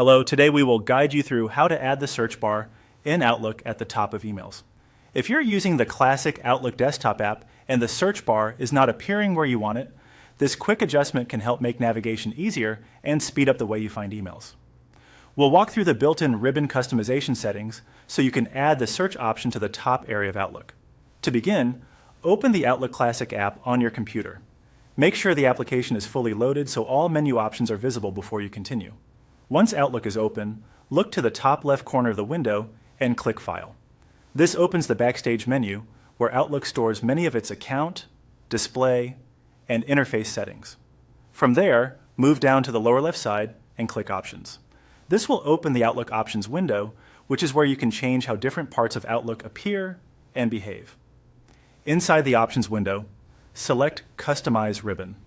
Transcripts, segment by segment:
Hello, today we will guide you through how to add the search bar in Outlook at the top of emails. If you're using the classic Outlook desktop app and the search bar is not appearing where you want it, this quick adjustment can help make navigation easier and speed up the way you find emails. We'll walk through the built-in ribbon customization settings so you can add the search option to the top area of Outlook. To begin, open the Outlook Classic app on your computer. Make sure the application is fully loaded so all menu options are visible before you continue. Once Outlook is open, look to the top left corner of the window and click File. This opens the Backstage menu where Outlook stores many of its account, display, and interface settings. From there, move down to the lower left side and click Options. This will open the Outlook Options window, which is where you can change how different parts of Outlook appear and behave. Inside the Options window, select Customize Ribbon.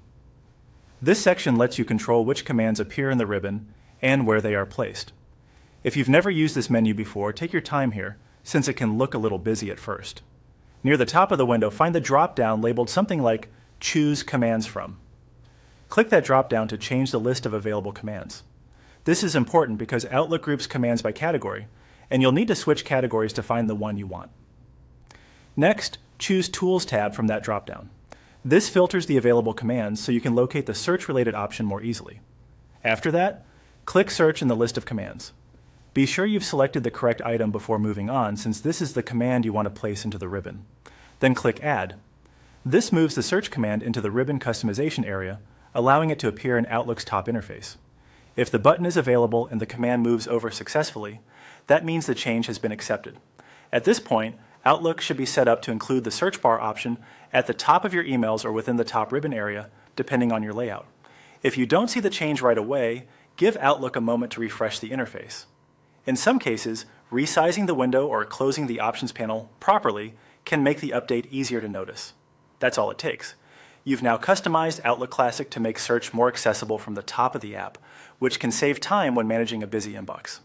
This section lets you control which commands appear in the ribbon and where they are placed. If you've never used this menu before, take your time here, since it can look a little busy at first. Near the top of the window, find the drop-down labeled something like Choose Commands From. Click that drop-down to change the list of available commands. This is important because Outlook groups commands by category, and you'll need to switch categories to find the one you want. Next, choose Tools tab from that drop-down. This filters the available commands so you can locate the search-related option more easily. After that, click Search in the list of commands. Be sure you've selected the correct item before moving on, since this is the command you want to place into the ribbon. Then click Add. This moves the search command into the ribbon customization area, allowing it to appear in Outlook's top interface. If the button is available and the command moves over successfully, that means the change has been accepted. At this point, Outlook should be set up to include the search bar option at the top of your emails or within the top ribbon area, depending on your layout. If you don't see the change right away, give Outlook a moment to refresh the interface. In some cases, resizing the window or closing the options panel properly can make the update easier to notice. That's all it takes. You've now customized Outlook Classic to make search more accessible from the top of the app, which can save time when managing a busy inbox.